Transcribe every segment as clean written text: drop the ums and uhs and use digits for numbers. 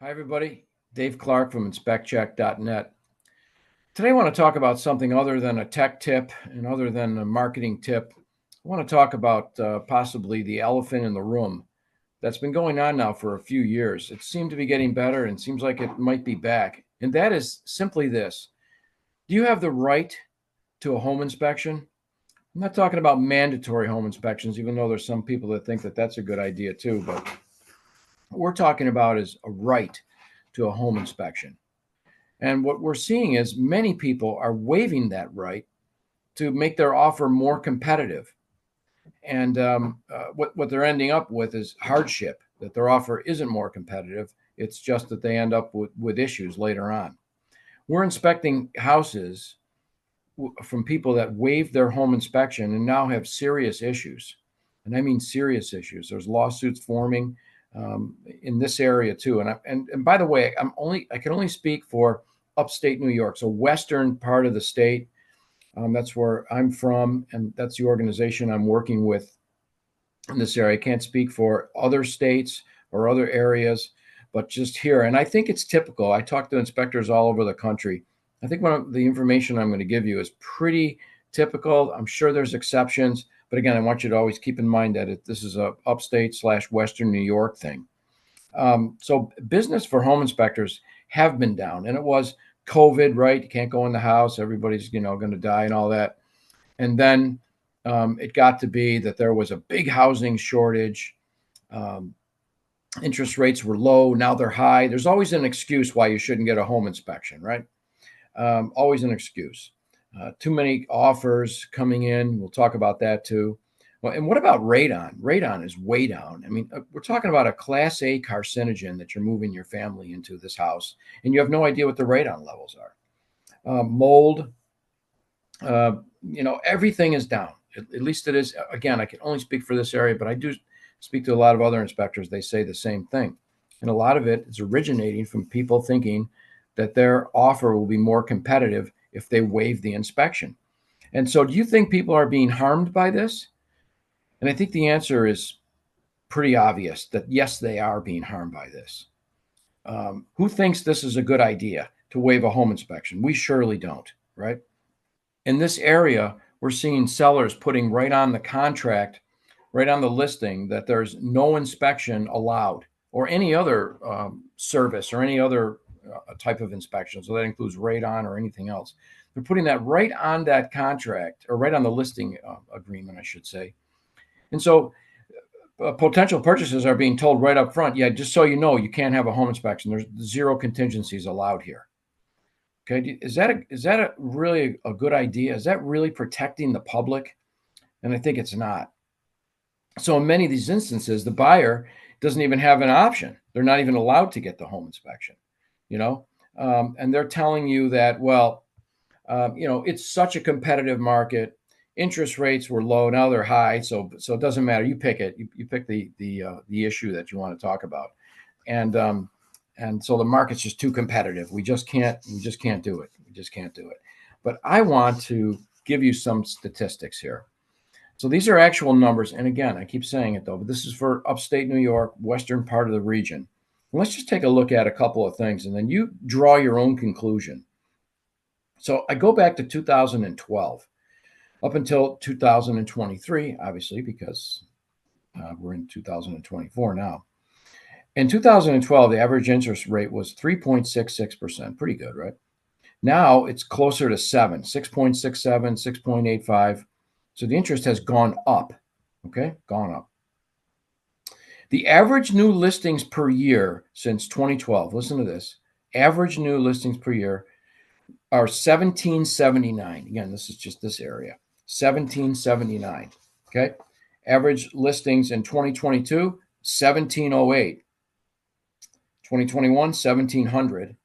Hi, everybody. Dave Clark from InspectCheck.net. Today, I want to talk about something other than a tech tip and other than a marketing tip. I want to talk about possibly the elephant in the room that's been going on now for a few years. It seemed to be getting better and seems like it might be back. And that is simply this. Do you have the right to a home inspection? I'm not talking about mandatory home inspections, even though there's some people that think that that's a good idea too. But what we're talking about is a right to a home inspection. And what we're seeing is many people are waiving that right to make their offer more competitive. And what they're ending up with is hardship, that their offer isn't more competitive. It's just that they end up with issues later on. We're inspecting houses from people that waived their home inspection and now have serious issues. And I mean serious issues. There's lawsuits forming in this area too. And by the way, I can only speak for upstate New York, so western part of the state. That's where I'm from, and that's the organization I'm working with in this area. I can't speak for other states or other areas, but just here. And I think it's typical. I talk to inspectors all over the country. I think one of the information I'm going to give you is pretty typical. I'm sure there's exceptions, but again, I want you to always keep in mind that this is a upstate/western New York thing. So business for home inspectors have been down, and it was COVID, right? You can't go in the house. Everybody's, going to die and all that. And then it got to be that there was a big housing shortage. Um, Interest rates were low. Now they're high. There's always an excuse why you shouldn't get a home inspection, right? Always an excuse. Too many offers coming in. We'll talk about that too. Well, and what about radon? Radon is way down. I mean, we're talking about a class A carcinogen that you're moving your family into this house, and you have no idea what the radon levels are. Mold, everything is down. At least it is. Again, I can only speak for this area, but I do speak to a lot of other inspectors. They say the same thing. And a lot of it is originating from people thinking that their offer will be more competitive if they waive the inspection. And so, do you think people are being harmed by this? And I think the answer is pretty obvious that yes, they are being harmed by this. Who thinks this is a good idea to waive a home inspection? We surely don't, right? In this area, we're seeing sellers putting right on the contract, right on the listing, that there's no inspection allowed or any other service or any other type of inspection. So that includes radon or anything else. They're putting that right on that contract, or right on the listing agreement, I should say. And so potential purchasers are being told right up front, yeah, just so you know, you can't have a home inspection. There's zero contingencies allowed here. Okay, is that really a good idea? Is that really protecting the public? And I think it's not. So in many of these instances, the buyer doesn't even have an option. They're not even allowed to get the home inspection, and they're telling you that, well, it's such a competitive market. Interest rates were low, now they're high, so it doesn't matter. You pick it. You pick the issue that you want to talk about, and so the market's just too competitive. We just can't do it. We just can't do it. But I want to give you some statistics here. So these are actual numbers, and again, I keep saying it though, but this is for upstate New York, western part of the region. And let's just take a look at a couple of things, and then you draw your own conclusion. So I go back to 2012 up until 2023, obviously, because we're in 2024 now. In 2012, the average interest rate was 3.66%. Pretty good, right? Now it's closer to 6.67, 6.85. So the interest has gone up, okay? Gone up. The average new listings per year since 2012, listen to this, average new listings per year are 1779. Again, this is just this area, 1779, okay? Average listings in 2022, 1708. 2021, 1700.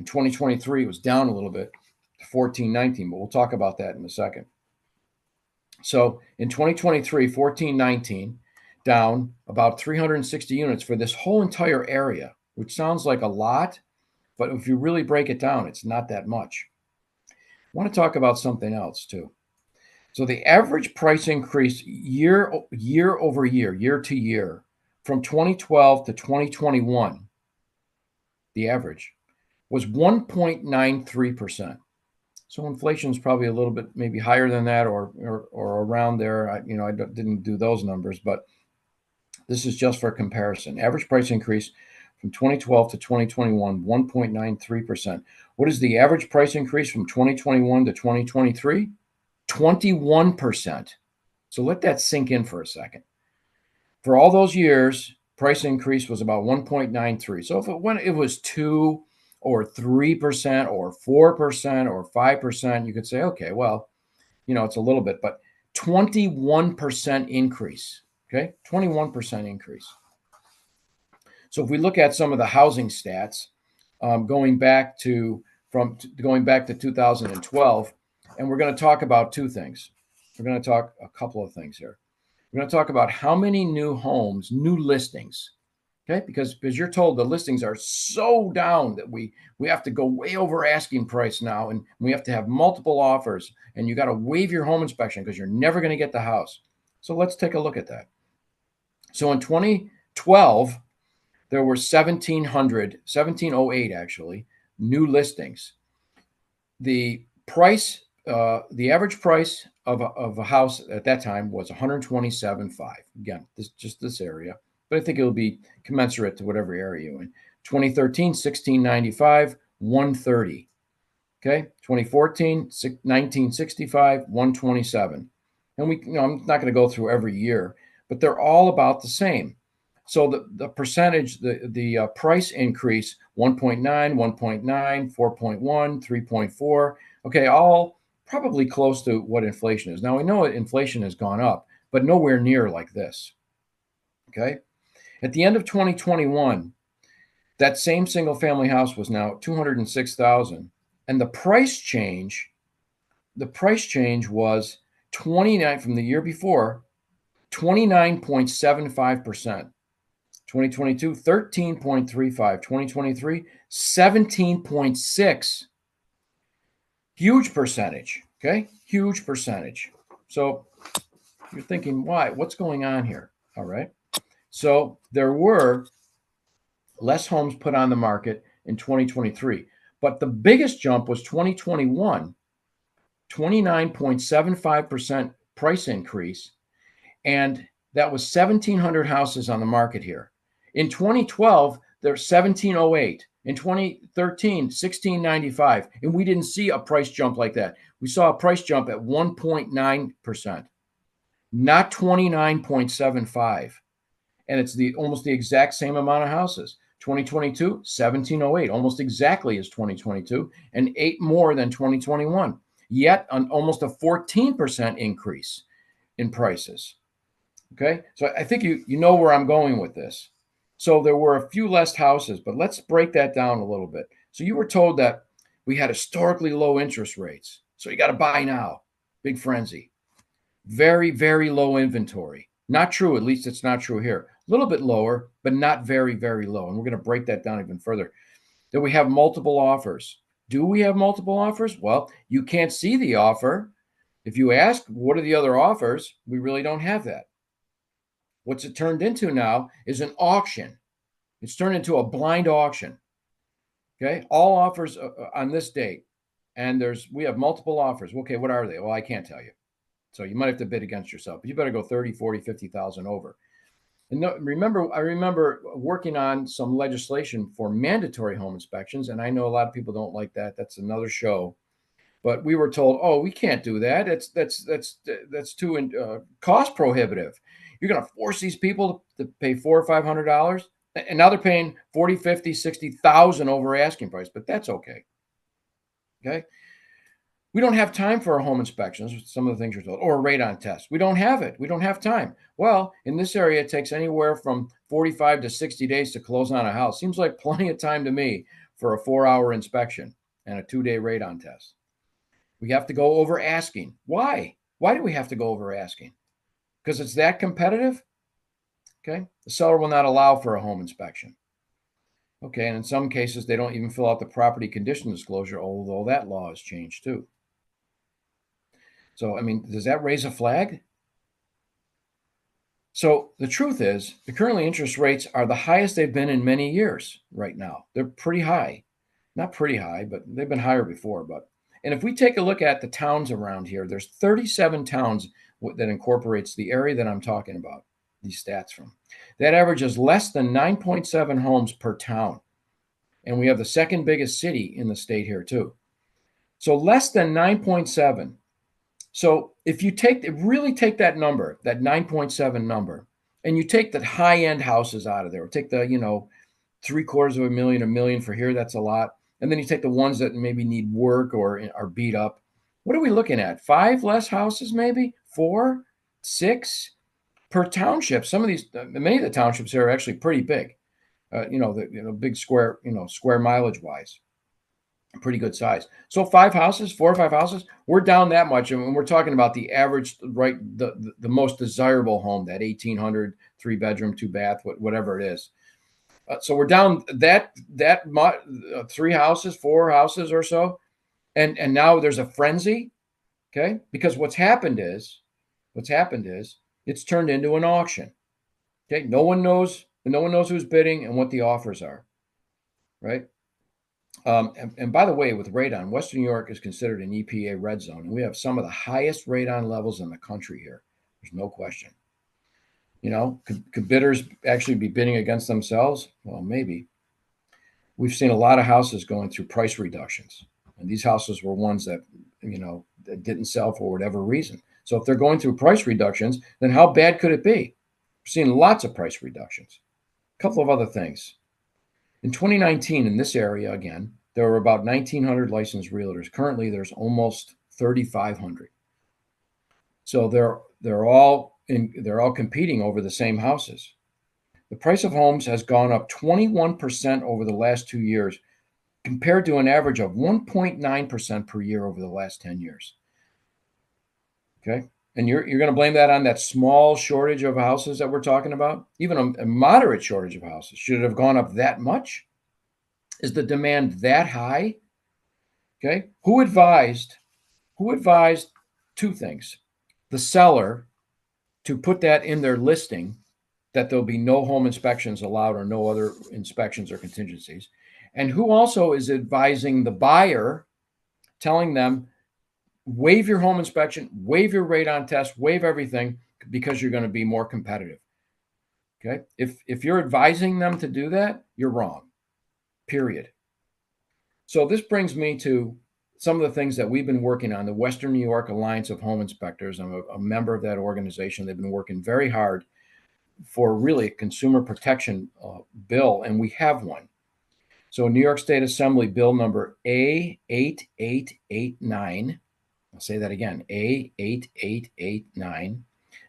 In 2023, it was down a little bit to 1419, but we'll talk about that in a second. So in 2023, 1419, down about 360 units for this whole entire area, which sounds like a lot, but if you really break it down, it's not that much. I want to talk about something else too. So the average price increase year over year, year to year, from 2012 to 2021 the average, was 1.93%. So inflation is probably a little bit maybe higher than that, or around there. I didn't do those numbers, but this is just for comparison. Average price increase from 2012 to 2021, 1.93%. What is the average price increase from 2021 to 2023? 21%. So let that sink in for a second. For all those years, price increase was about 1.93. So if it was 2 or 3% or 4% or 5%, you could say, okay, well, it's a little bit, but 21% increase. Okay, 21% increase. So if we look at some of the housing stats, going back to 2012, and we're going to talk about two things. We're going to talk a couple of things here. We're going to talk about how many new homes, new listings, okay? Because you're told the listings are so down that we have to go way over asking price now, and we have to have multiple offers, and you got to waive your home inspection because you're never going to get the house. So let's take a look at that. So in 2012, there were 1,708 actually, new listings. The price, the average price of a house at that time was 127.5. Again, this area, but I think it'll be commensurate to whatever area you're in. 2013, 1,695, 130. Okay, 2014, 1965, 127. And I'm not going to go through every year, but they're all about the same. So the percentage, the price increase, 1.9, 1.9, 4.1, 3.4. Okay, all probably close to what inflation is. Now we know inflation has gone up, but nowhere near like this. Okay, at the end of 2021, that same single family house was now 206,000, and the price change was 29 from the year before, 29.75%. 2022, 13.35. 2023, 17.6. Huge percentage. Okay, huge percentage. So you're thinking, why? What's going on here? All right. So there were less homes put on the market in 2023, but the biggest jump was 2021, 29.75% price increase, and that was 1,700 houses on the market here. In 2012, there's 1,708. In 2013, 1,695. And we didn't see a price jump like that. We saw a price jump at 1.9%, not 29.75. And it's almost the exact same amount of houses. 2022, 1,708, almost exactly as 2022, and 8 more than 2021. Yet almost a 14% increase in prices. Okay, so I think you know where I'm going with this. So there were a few less houses, but let's break that down a little bit. So you were told that we had historically low interest rates. So you got to buy now. Big frenzy. Very, very low inventory. Not true. At least it's not true here. A little bit lower, but not very, very low. And we're going to break that down even further. Then we have multiple offers. Do we have multiple offers? Well, you can't see the offer. If you ask, what are the other offers? We really don't have that. What's it turned into now is an auction. It's turned into a blind auction. Okay, all offers on this date, and we have multiple offers. Okay, what are they? Well, I can't tell you. So you might have to bid against yourself, but you better go 30, 40, 50,000 over. And I remember working on some legislation for mandatory home inspections, and I know a lot of people don't like that. That's another show. But we were told, oh, we can't do that. That's too cost prohibitive. You're going to force these people to pay $400 or $500, and now they're paying 40, 50, 60,000 over asking price. But that's okay. Okay, we don't have time for our home inspections. Some of the things you're told, or a radon test. We don't have it. We don't have time. Well, in this area, it takes anywhere from 45 to 60 days to close on a house. Seems like plenty of time to me for a 4-hour inspection and a 2-day radon test. We have to go over asking. Why? Why do we have to go over asking? Because it's that competitive? Okay. The seller will not allow for a home inspection. Okay. And in some cases, they don't even fill out the property condition disclosure, although that law has changed too. So, I mean, does that raise a flag? So the truth is, the currently interest rates are the highest they've been in many years right now. They're pretty high. Not pretty high, but they've been higher before. And if we take a look at the towns around here, there's 37 towns that incorporates the area that I'm talking about, these stats from. That averages less than 9.7 homes per town. And we have the second biggest city in the state here too. So less than 9.7. So if you really take that number, that 9.7 number, and you take the high-end houses out of there, or take the, $750,000, $1 million for here, that's a lot. And then you take the ones that maybe need work or are beat up. What are we looking at? 5 less houses, maybe 4, 6 per township. Many of the townships here are actually pretty big. Big square, square mileage wise, pretty good size. So 5 houses, 4 or 5 houses, we're down that much, and we're talking about the average, right? The most desirable home, that 1,800, 3-bedroom, 2-bath, whatever it is. So we're down that 3 houses, 4 houses or so, and now there's a frenzy, okay? Because what's happened is it's turned into an auction. Okay, no one knows who's bidding and what the offers are, right? And by the way, with radon, Western New York is considered an EPA red zone, and we have some of the highest radon levels in the country here. There's no question. Could bidders actually be bidding against themselves? Well, maybe. We've seen a lot of houses going through price reductions, and these houses were ones that that didn't sell for whatever reason. So if they're going through price reductions, then how bad could it be? We've seen lots of price reductions. A couple of other things. In 2019, in this area again, there were about 1,900 licensed realtors. Currently, there's almost 3,500. So they're all competing over the same houses. The price of homes has gone up 21% over the last 2 years, compared to an average of 1.9% per year over the last 10 years. Okay, and you're going to blame that on that small shortage of houses that we're talking about? Even a moderate shortage of houses. Should it have gone up that much? Is the demand that high? Okay, who advised 2 things? The seller to put that in their listing, that there'll be no home inspections allowed or no other inspections or contingencies. And who also is advising the buyer, telling them, waive your home inspection, waive your radon test, waive everything, because you're going to be more competitive. Okay, if you're advising them to do that, you're wrong, period. So this brings me to some of the things that we've been working on. The Western New York Alliance of Home Inspectors, I'm a member of that organization. They've been working very hard for really a consumer protection bill, and we have one. So New York State Assembly Bill number A8889, I'll say that again, A8889,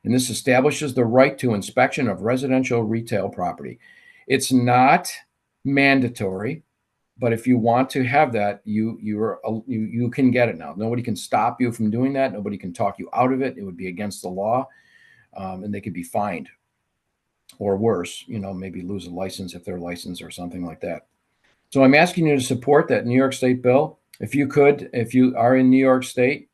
and this establishes the right to inspection of residential retail property. It's not mandatory, but if you want to have that, you can get it now. Nobody can stop you from doing that. Nobody can talk you out of it. It would be against the law, and they could be fined, or worse, maybe lose a license if they're licensed or something like that. So I'm asking you to support that New York State bill. If you are in New York State,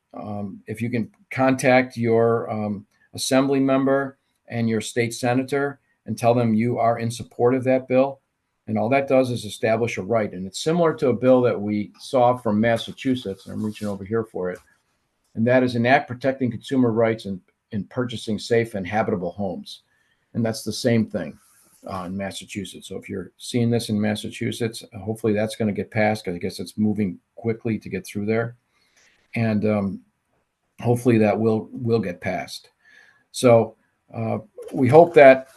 if you can contact your assembly member and your state senator and tell them you are in support of that bill. And all that does is establish a right. And it's similar to a bill that we saw from Massachusetts, and I'm reaching over here for it. And that is an act protecting consumer rights in purchasing safe and habitable homes. And that's the same thing in Massachusetts. So if you're seeing this in Massachusetts, hopefully that's going to get passed, because I guess it's moving quickly to get through there. And hopefully that will get passed. So we hope that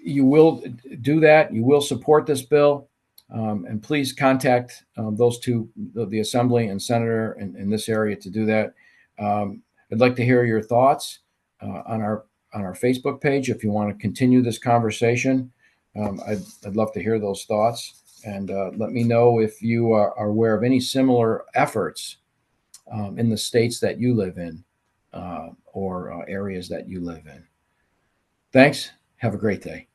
you will do that. You will support this bill. And please contact those two, the assembly and senator in this area, to do that. I'd like to hear your thoughts on our Facebook page. If you want to continue this conversation, I'd love to hear those thoughts. And let me know if you are aware of any similar efforts in the states that you live in, or areas that you live in. Thanks. Have a great day.